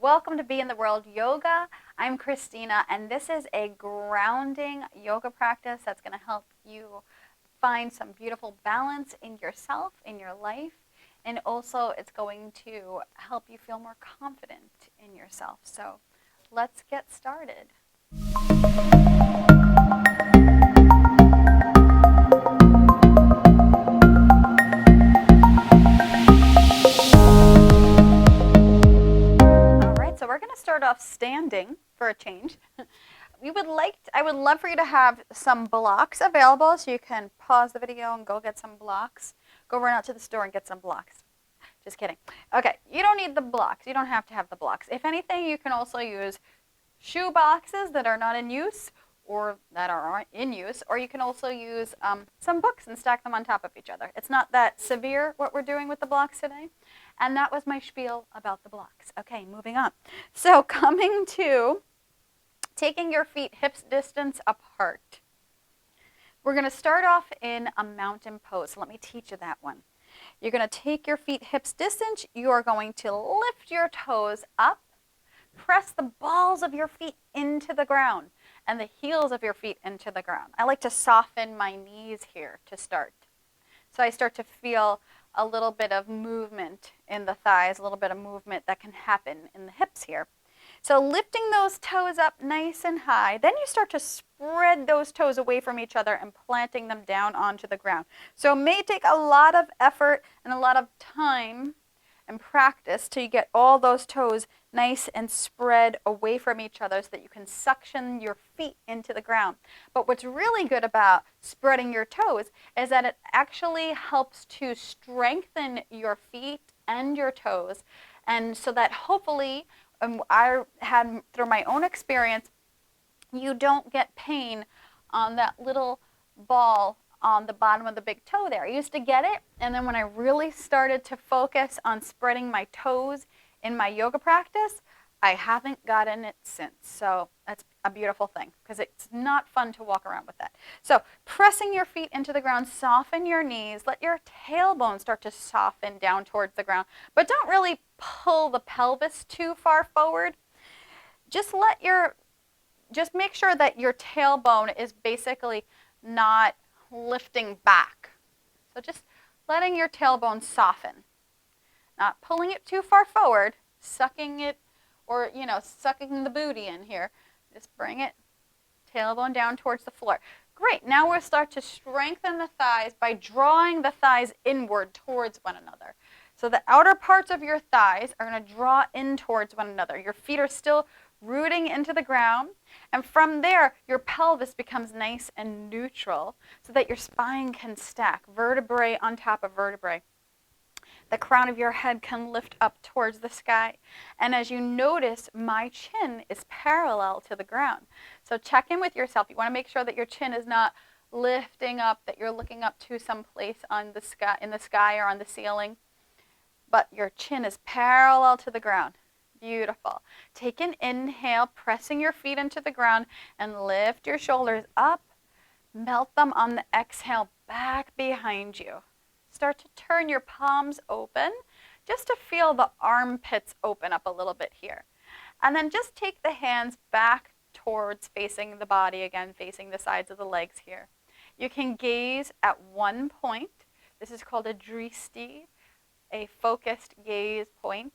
Welcome to Be in the World Yoga. I'm Christina, and this is a grounding yoga practice that's going to help you find some beautiful balance in yourself, in your life, and also it's going to help you feel more confident in yourself. So let's get started. So we're going to start off standing for a change. I would love for you to have some blocks available, so you can pause the video and go get some blocks. Go run out to the store and get some blocks. Just kidding. Okay, you don't need the blocks. You don't have to have the blocks. If anything, you can also use shoe boxes that are not in use or that are in use, or you can also use some books and stack them on top of each other. It's not that severe what we're doing with the blocks today. And that was my spiel about the blocks. Okay, moving on. So coming to taking your feet hips distance apart. We're going to start off in a mountain pose. So let me teach you that one. You're going to take your feet hips distance. You are going to lift your toes up. Press the balls of your feet into the ground and the heels of your feet into the ground. I like to soften my knees here to start. So I start to feel a little bit of movement in the thighs, a little bit of movement that can happen in the hips here. So lifting those toes up nice and high, then you start to spread those toes away from each other and planting them down onto the ground. So it may take a lot of effort and a lot of time and practice till you get all those toes nice and spread away from each other so that you can suction your feet into the ground. But what's really good about spreading your toes is that it actually helps to strengthen your feet and your toes, and so that hopefully, I had through my own experience, you don't get pain on that little ball on the bottom of the big toe there. I used to get it, and then when I really started to focus on spreading my toes in my yoga practice, I haven't gotten it since. So that's a beautiful thing, because it's not fun to walk around with that. So pressing your feet into the ground, soften your knees, let your tailbone start to soften down towards the ground, but don't really pull the pelvis too far forward. Just make sure that your tailbone is basically not lifting back. So just letting your tailbone soften. Not pulling it too far forward, sucking it, or, sucking the booty in here. Just bring it, tailbone down towards the floor. Great. Now we'll start to strengthen the thighs by drawing the thighs inward towards one another. So the outer parts of your thighs are going to draw in towards one another. Your feet are still rooting into the ground. And from there, your pelvis becomes nice and neutral so that your spine can stack vertebrae on top of vertebrae. The crown of your head can lift up towards the sky. And as you notice, my chin is parallel to the ground. So check in with yourself. You want to make sure that your chin is not lifting up, that you're looking up to some place on the sky, in the sky or on the ceiling. But your chin is parallel to the ground. Beautiful. Take an inhale, pressing your feet into the ground, and lift your shoulders up. Melt them on the exhale back behind you. Start to turn your palms open just to feel the armpits open up a little bit here. And then just take the hands back towards facing the body again, facing the sides of the legs here. You can gaze at one point. This is called a dristi, a focused gaze point.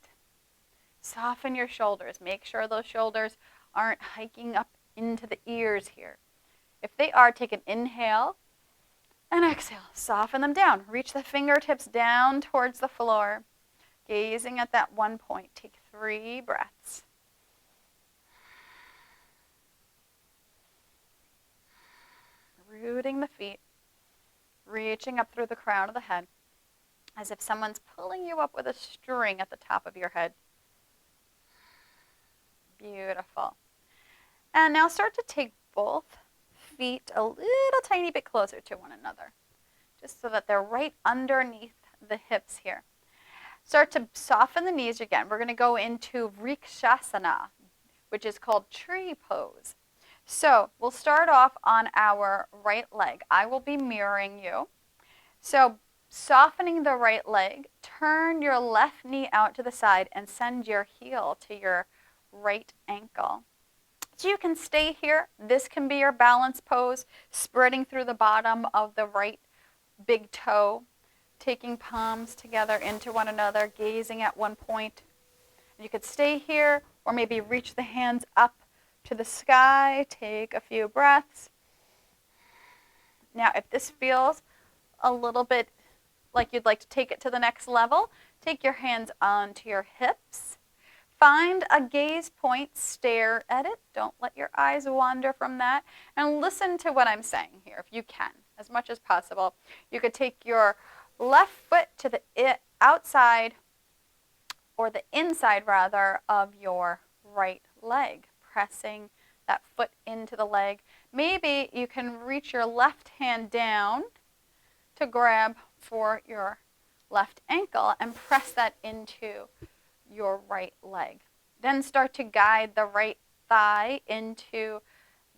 Soften your shoulders. Make sure those shoulders aren't hiking up into the ears here. If they are, take an inhale and exhale. Soften them down. Reach the fingertips down towards the floor. Gazing at that one point. Take 3 breaths. Rooting the feet. Reaching up through the crown of the head, as if someone's pulling you up with a string at the top of your head. Beautiful. And now start to take both feet a little tiny bit closer to one another, just so that they're right underneath the hips here. Start to soften the knees again. We're going to go into vrikshasana, which is called tree pose. So we'll start off on our right leg. I will be mirroring you. So Softening the right leg, turn your left knee out to the side and send your heel to your right ankle. So you can stay here. This can be your balance pose, spreading through the bottom of the right big toe, taking palms together into one another, gazing at one point. You could stay here or maybe reach the hands up to the sky, take a few breaths. Now, if this feels a little bit like you'd like to take it to the next level, take your hands onto your hips. Find a gaze point, stare at it. Don't let your eyes wander from that. And listen to what I'm saying here, if you can, as much as possible. You could take your left foot to the outside, or the inside rather, of your right leg, pressing that foot into the leg. Maybe you can reach your left hand down to grab for your left ankle and press that into your right leg. Then start to guide the right thigh into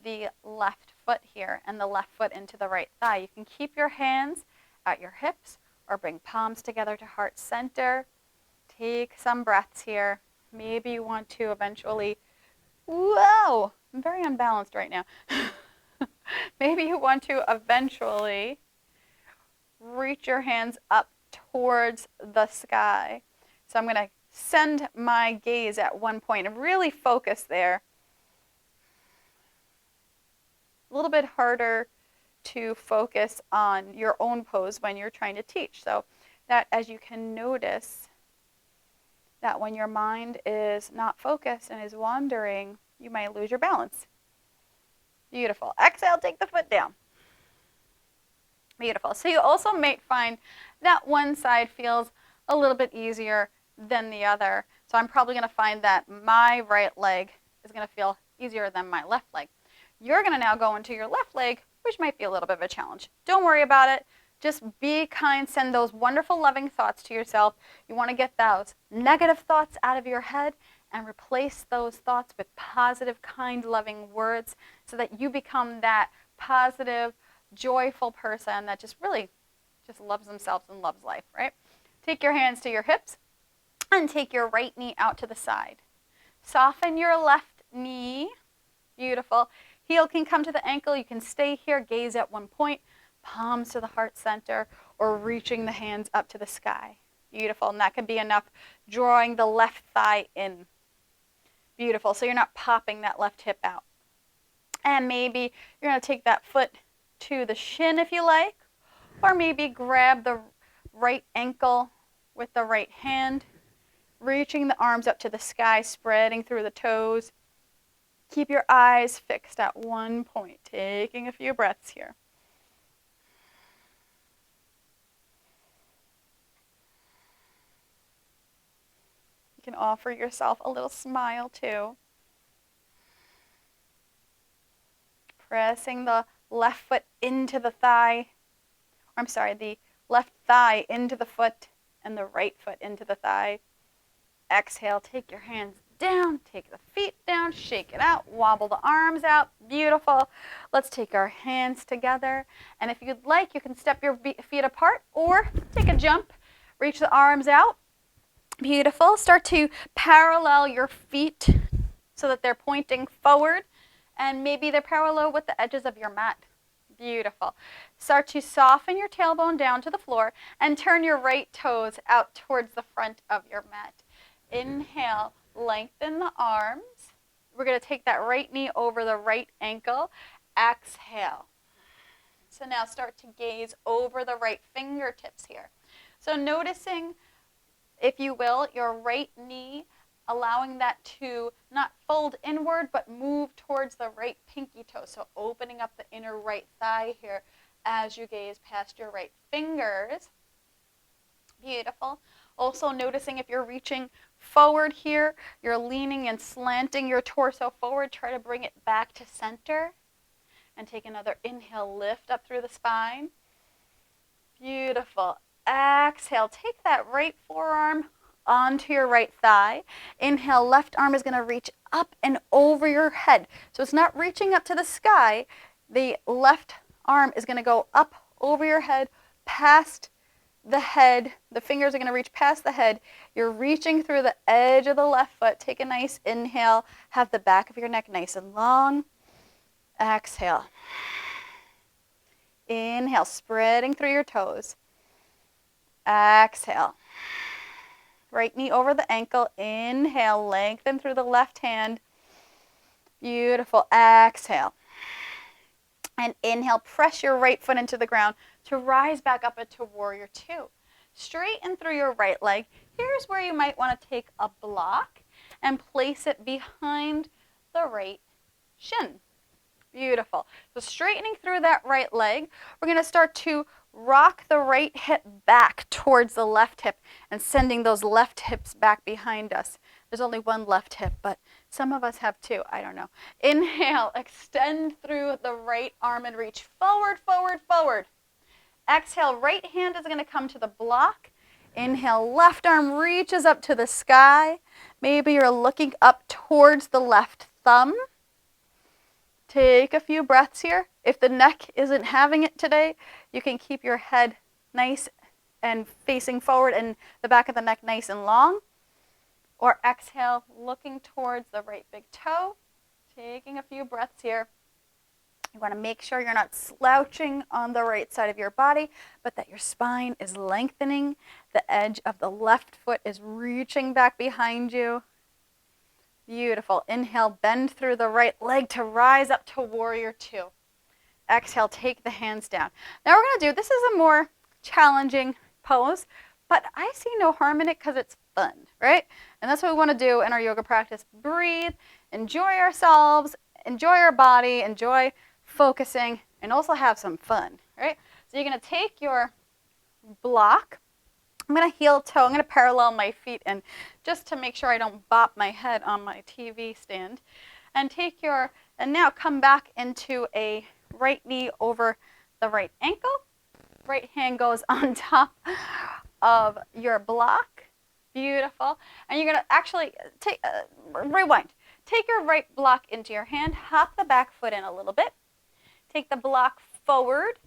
the left foot here and the left foot into the right thigh. You can keep your hands at your hips or bring palms together to heart center. Take some breaths here. Maybe you want to eventually, whoa, I'm very unbalanced right now. Maybe you want to eventually reach your hands up towards the sky. So I'm going to send my gaze at one point and really focus there. A little bit harder to focus on your own pose when you're trying to teach. So that, as you can notice, that when your mind is not focused and is wandering, you might lose your balance. Beautiful. Exhale, take the foot down. Beautiful. So you also might find that one side feels a little bit easier than the other. So I'm probably going to find that my right leg is going to feel easier than my left leg. You're going to now go into your left leg, which might be a little bit of a challenge. Don't worry about it. Just be kind. Send those wonderful, loving thoughts to yourself. You want to get those negative thoughts out of your head and replace those thoughts with positive, kind, loving words so that you become that positive, joyful person that just really just loves themselves and loves life, right? Take your hands to your hips and take your right knee out to the side. Soften your left knee. Beautiful. Heel can come to the ankle. You can stay here, gaze at one point, palms to the heart center, or reaching the hands up to the sky. Beautiful. And that can be enough, drawing the left thigh in. Beautiful. So you're not popping that left hip out. And maybe you're going to take that foot to the shin if you like, or maybe grab the right ankle with the right hand, reaching the arms up to the sky, spreading through the toes. Keep your eyes fixed at one point, taking a few breaths here. You can offer yourself a little smile too. Pressing the left foot into the thigh. The left thigh into the foot and the right foot into the thigh. Exhale, take your hands down, take the feet down, shake it out, wobble the arms out. Beautiful. Let's take our hands together. And if you'd like, you can step your feet apart or take a jump, reach the arms out. Beautiful. Start to parallel your feet so that they're pointing forward, and maybe they're parallel with the edges of your mat. Beautiful. Start to soften your tailbone down to the floor and turn your right toes out towards the front of your mat. Inhale, lengthen the arms. We're going to take that right knee over the right ankle. Exhale. So now start to gaze over the right fingertips here. So noticing, if you will, your right knee, allowing that to not fold inward, but move towards the right pinky toe. So opening up the inner right thigh here as you gaze past your right fingers. Beautiful. Also noticing if you're reaching forward here, you're leaning and slanting your torso forward. Try to bring it back to center. And take another inhale, lift up through the spine. Beautiful. Exhale, take that right forearm onto your right thigh. Inhale, left arm is going to reach up and over your head. So it's not reaching up to the sky. The left arm is going to go up over your head, past the head. The fingers are going to reach past the head. You're reaching through the edge of the left foot. Take a nice inhale. Have the back of your neck nice and long. Exhale. Inhale, spreading through your toes. Exhale. Right knee over the ankle. Inhale, lengthen through the left hand. Beautiful. Exhale. And inhale, press your right foot into the ground to rise back up into warrior two. Straighten through your right leg. Here's where you might want to take a block and place it behind the right shin. Beautiful. So straightening through that right leg, we're going to start to rock the right hip back towards the left hip and sending those left hips back behind us. There's only one left hip, but some of us have two. I don't know. Inhale, extend through the right arm and reach forward, forward, forward. Exhale, right hand is going to come to the block. Inhale, left arm reaches up to the sky. Maybe you're looking up towards the left thumb. Take a few breaths here. If the neck isn't having it today, you can keep your head nice and facing forward and the back of the neck nice and long. Or exhale, looking towards the right big toe. Taking a few breaths here. You want to make sure you're not slouching on the right side of your body, but that your spine is lengthening. The edge of the left foot is reaching back behind you. Beautiful. Inhale, bend through the right leg to rise up to warrior two. Exhale, take the hands down. Now we're going to do, this is a more challenging pose, but I see no harm in it because it's fun, right? And that's what we want to do in our yoga practice. Breathe, enjoy ourselves, enjoy our body, enjoy focusing, and also have some fun, right? So you're going to take your block. I'm going to heel toe. I'm going to parallel my feet and just to make sure I don't bop my head on my TV stand. And now come back into a right knee over the right ankle. Right hand goes on top of your block. Beautiful. And you're going to actually rewind. Take your right block into your hand. Hop the back foot in a little bit. Take the block forward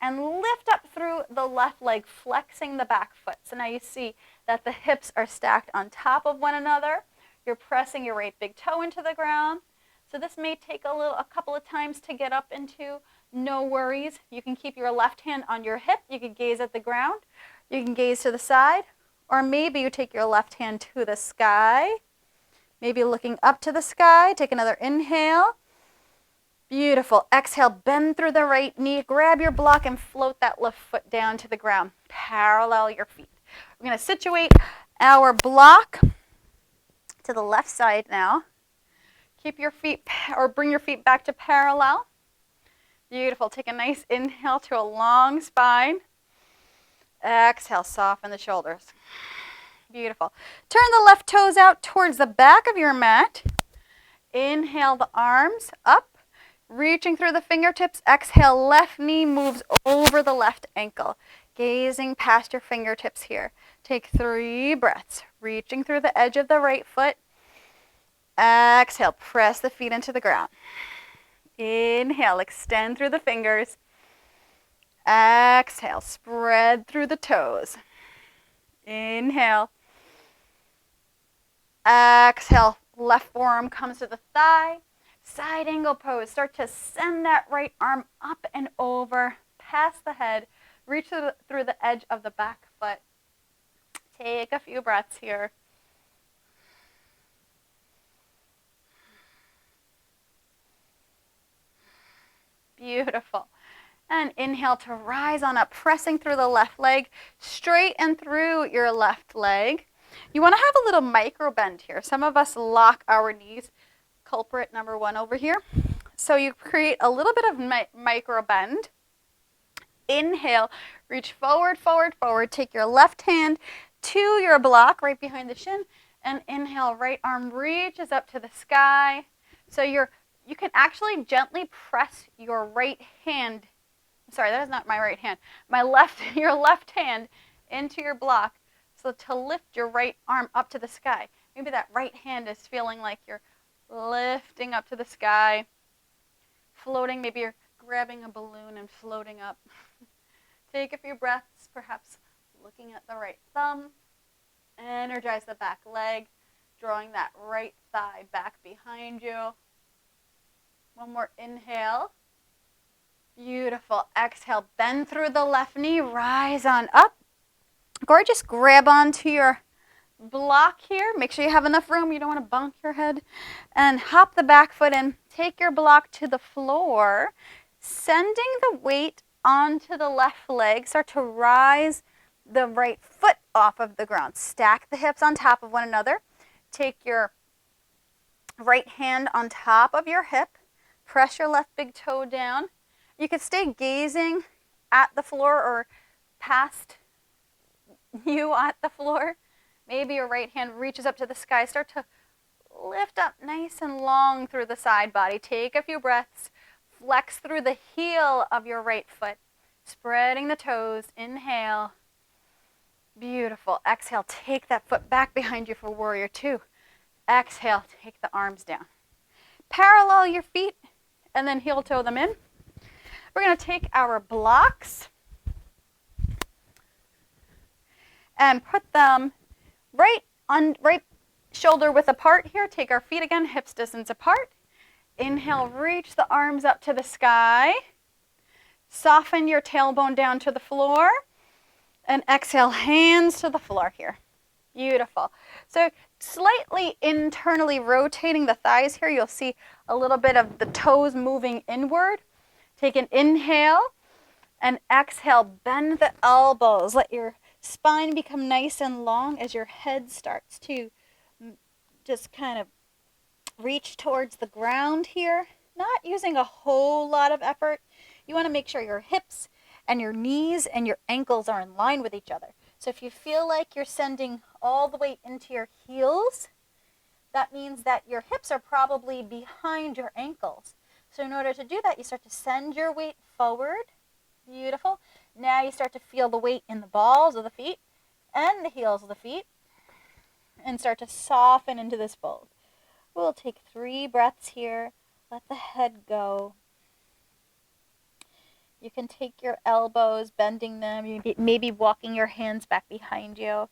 and lift up through the left leg, flexing the back foot. So now you see that the hips are stacked on top of one another. You're pressing your right big toe into the ground. So this may take a couple of times to get up into. No worries. You can keep your left hand on your hip. You can gaze at the ground. You can gaze to the side. Or maybe you take your left hand to the sky. Maybe looking up to the sky. Take another inhale. Beautiful. Exhale, bend through the right knee. Grab your block and float that left foot down to the ground. Parallel your feet. We're going to situate our block to the left side now. Keep your feet, or bring your feet back to parallel. Beautiful. Take a nice inhale to a long spine. Exhale, soften the shoulders. Beautiful. Turn the left toes out towards the back of your mat. Inhale the arms up. Reaching through the fingertips, exhale, left knee moves over the left ankle. Gazing past your fingertips here. Take 3 breaths. Reaching through the edge of the right foot. Exhale, press the feet into the ground. Inhale, extend through the fingers. Exhale, spread through the toes. Inhale. Exhale, left forearm comes to the thigh. Side angle pose. Start to send that right arm up and over, past the head. Reach through the edge of the back foot. Take a few breaths here. Beautiful. And inhale to rise on up, pressing through the left leg, straight and through your left leg. You want to have a little micro bend here. Some of us lock our knees. Culprit number 1 over here. So you create a little bit of micro bend. Inhale, reach forward, forward, forward. Take your left hand to your block right behind the shin. And inhale, right arm reaches up to the sky. So you can actually gently press your right hand. Sorry, that is not my right hand. Your left hand into your block. So to lift your right arm up to the sky. Maybe that right hand is feeling like you're lifting up to the sky, floating. Maybe you're grabbing a balloon and floating up. Take a few breaths, perhaps Looking at the right thumb. Energize the back leg, drawing that right thigh back behind you. One more inhale. Beautiful. Exhale, bend through the left knee, rise on up. Gorgeous. Grab onto your block here. Make sure you have enough room. You don't want to bonk your head. And hop the back foot in. Take your block to the floor, sending the weight onto the left leg. Start to rise the right foot off of the ground. Stack the hips on top of one another. Take your right hand on top of your hip. Press your left big toe down. You could stay gazing at the floor or past you at the floor. Maybe your right hand reaches up to the sky. Start to lift up nice and long through the side body. Take a few breaths. Flex through the heel of your right foot. Spreading the toes. Inhale. Beautiful. Exhale. Take that foot back behind you for warrior two. Exhale. Take the arms down. Parallel your feet and then heel toe them in. We're going to take our blocks and put them right shoulder width apart here. Take our feet again, hips distance apart. Inhale, reach the arms up to the sky. Soften your tailbone down to the floor. And exhale, hands to the floor here. Beautiful. So slightly internally rotating the thighs here. You'll see a little bit of the toes moving inward. Take an inhale and exhale. Bend the elbows. Let your spine become nice and long as your head starts to just kind of reach towards the ground here. Not using a whole lot of effort. You want to make sure your hips and your knees and your ankles are in line with each other. So if you feel like you're sending all the weight into your heels, that means that your hips are probably behind your ankles. So in order to do that, you start to send your weight forward. Beautiful. Now you start to feel the weight in the balls of the feet and the heels of the feet and start to soften into this fold. We'll take 3 breaths here. Let the head go. You can take your elbows, bending them, maybe walking your hands back behind you.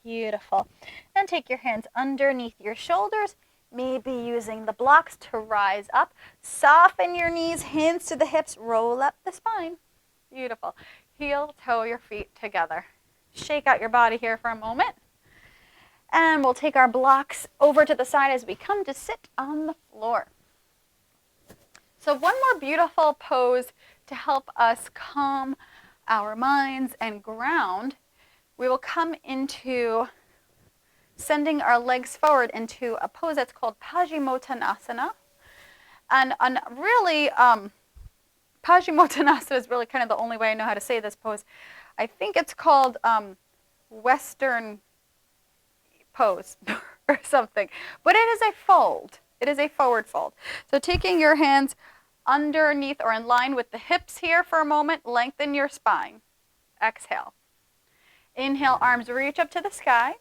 Beautiful. And take your hands underneath your shoulders, maybe using the blocks to rise up. Soften your knees, hands to the hips, roll up the spine. Beautiful. Heel, toe your feet together. Shake out your body here for a moment. And we'll take our blocks over to the side as we come to sit on the floor. So one more beautiful pose to help us calm our minds and ground. We will come into sending our legs forward into a pose that's called Paschimottanasana. And really, Paschimottanasana is really kind of the only way I know how to say this pose. I think it's called Western pose or something. But it is a fold. It is a forward fold. So taking your hands underneath or in line with the hips here for a moment, lengthen your spine. Exhale. Inhale, arms reach up to the sky.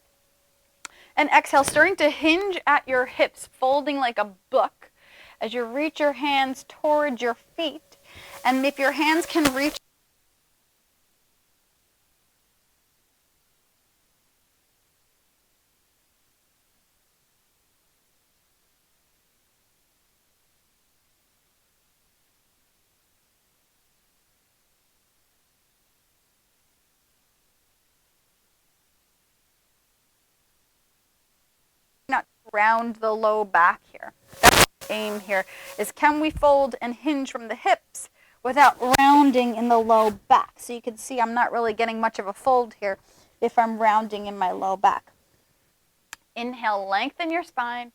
And exhale, starting to hinge at your hips, folding like a book as you reach your hands towards your feet. And if your hands can reach not round the low back here. That's the aim here, is can we fold and hinge from the hips without rounding in the low back? So you can see I'm not really getting much of a fold here if I'm rounding in my low back. Inhale, lengthen your spine.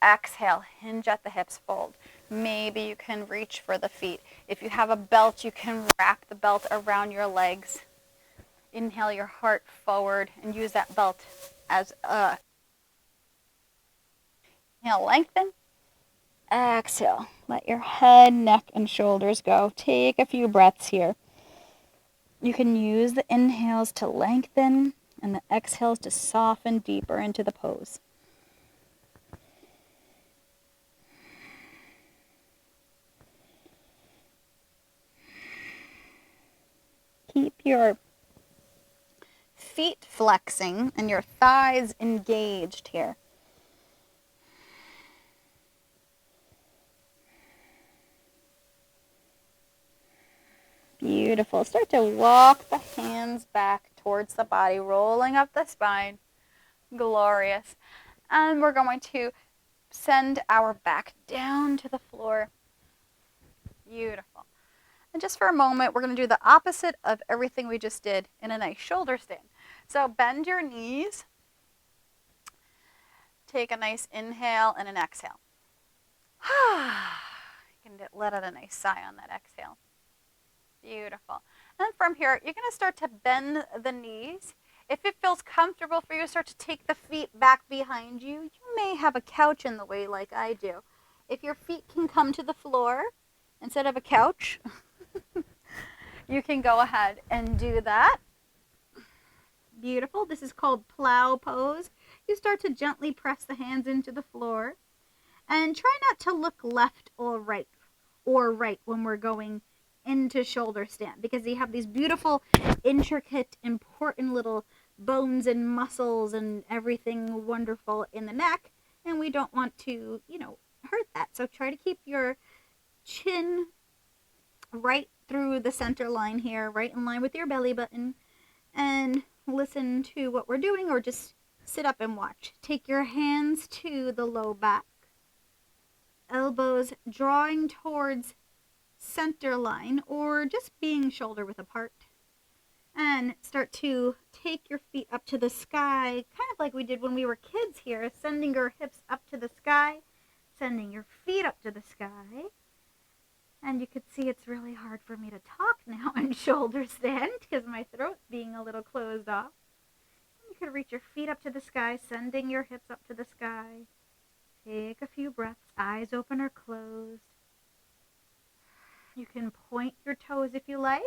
Exhale, hinge at the hips, fold. Maybe you can reach for the feet. If you have a belt, you can wrap the belt around your legs. Inhale your heart forward and use that belt as a... Inhale, lengthen. Exhale, let your head, neck, and shoulders go. Take a few breaths here. You can use the inhales to lengthen and the exhales to soften deeper into the pose. keep your feet flexing and your thighs engaged here. Beautiful. Start to walk the hands back towards the body, rolling up the spine. Glorious. And we're going to send our back down to the floor. Beautiful. And just for a moment, we're going to do the opposite of everything we just did in a nice shoulder stand. So bend your knees. Take a nice inhale and an exhale. You can let out a nice sigh on that exhale. Beautiful. And from here, you're going to start to bend the knees. If it feels comfortable for you, start to take the feet back behind you. You may have a couch in the way like I do. If your feet can come to the floor instead of a couch, you can go ahead and do that. Beautiful. This is called plow pose. You start to gently press the hands into the floor. And try not to look left or right when we're going into shoulder stand, because you have these beautiful, intricate, important little bones and muscles and everything wonderful in the neck, and we don't want to, hurt that. So try to keep your chin right through the center line here, right in line with your belly button, and listen to what we're doing, or just sit up and watch. Take your hands to the low back, elbows drawing towards center line or just being shoulder width apart, and start to take your feet up to the sky, kind of like we did when we were kids here, sending your hips up to the sky, sending your feet up to the sky. And you could see it's really hard for me to talk now in shoulder stand because my throat's being a little closed off. You could reach your feet up to the sky, sending your hips up to the sky. Take a few breaths, eyes open or closed. You can point your toes if you like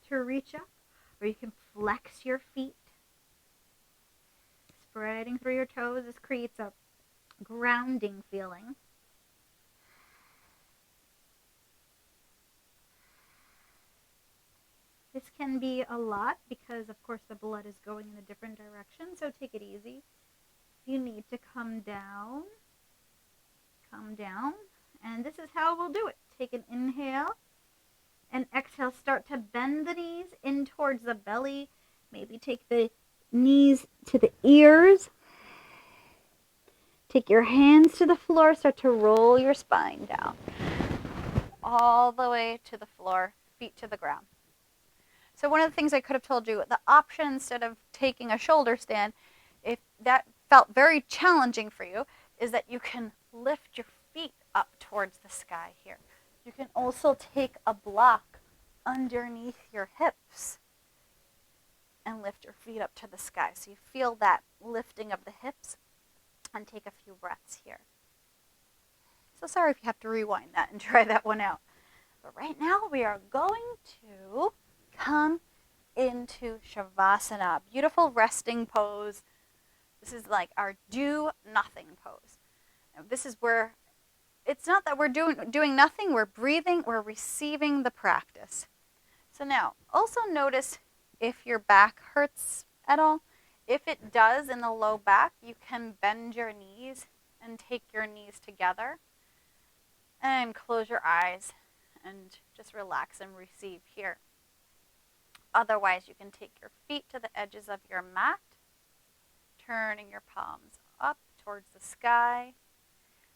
to reach up, or you can flex your feet. Spreading through your toes, this creates a grounding feeling. This can be a lot because, of course, the blood is going in a different direction, so take it easy. If you need to come down, and this is how we'll do it. Take an inhale and exhale. Start to bend the knees in towards the belly. Maybe take the knees to the ears. Take your hands to the floor. Start to roll your spine down all the way to the floor, feet to the ground. So one of the things I could have told you, the option instead of taking a shoulder stand, if that felt very challenging for you, is that you can lift your feet up towards the sky here. You can also take a block underneath your hips and lift your feet up to the sky. So you feel that lifting of the hips, and take a few breaths here. So sorry if you have to rewind that and try that one out. But right now we are going to come into Shavasana, beautiful resting pose. This is like our do nothing pose. Now, this is where it's not that we're doing nothing, we're breathing, we're receiving the practice. So now, also notice if your back hurts at all. If it does in the low back, you can bend your knees and take your knees together and close your eyes and just relax and receive here. Otherwise, you can take your feet to the edges of your mat, turning your palms up towards the sky,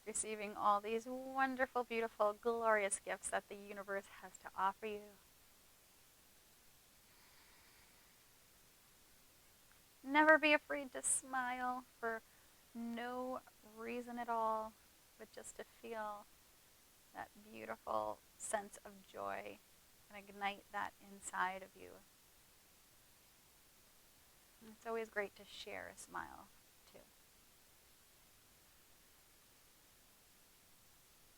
receiving all these wonderful, beautiful, glorious gifts that the universe has to offer you. Never be afraid to smile for no reason at all, but just to feel that beautiful sense of joy and ignite that inside of you. And it's always great to share a smile, too.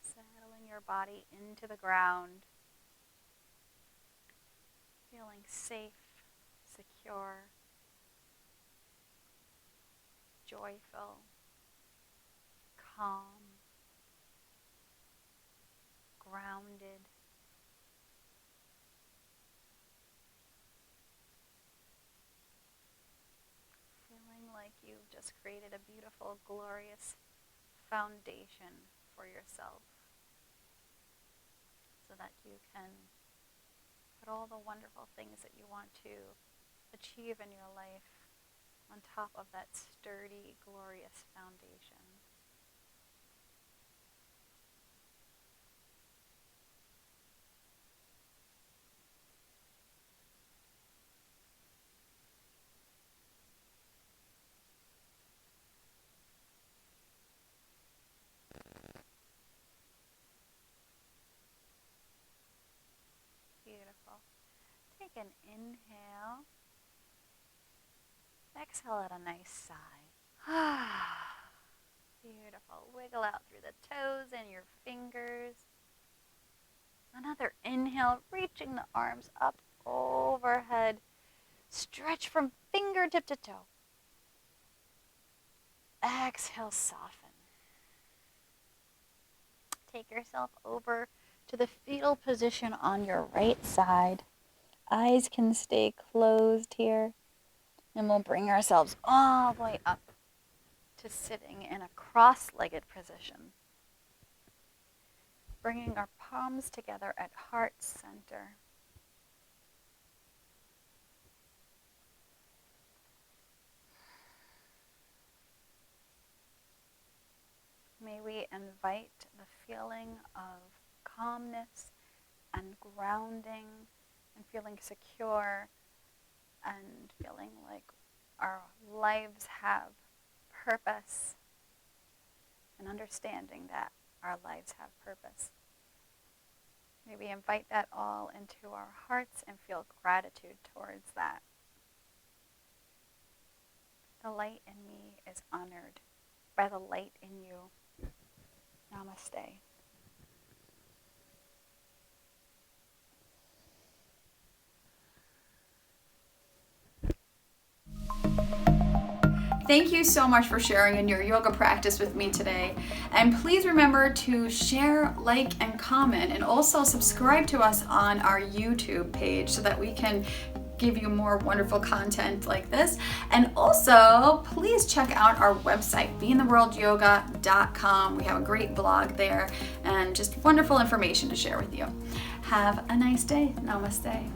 Settling your body into the ground, feeling safe, secure, joyful, calm, grounded. just created a beautiful, glorious foundation for yourself so that you can put all the wonderful things that you want to achieve in your life on top of that sturdy, glorious foundation. Beautiful. Take an inhale. Exhale at a nice sigh. Beautiful. Wiggle out through the toes and your fingers. Another inhale, reaching the arms up overhead. Stretch from fingertip to toe. Exhale, soften. Take yourself over to the fetal position on your right side. Eyes can stay closed here. And we'll bring ourselves all the way up to sitting in a cross-legged position. Bringing our palms together at heart center. May we invite the feeling of calmness and grounding and feeling secure and feeling like our lives have purpose and understanding that our lives have purpose. May we invite that all into our hearts and feel gratitude towards that. The light in me is honored by the light in you. Namaste. Thank you so much for sharing in your yoga practice with me today. And please remember to share, like, and comment, and also subscribe to us on our YouTube page so that we can give you more wonderful content like this. And also, please check out our website, beintheworldyoga.com. We have a great blog there and just wonderful information to share with you. Have a nice day. Namaste.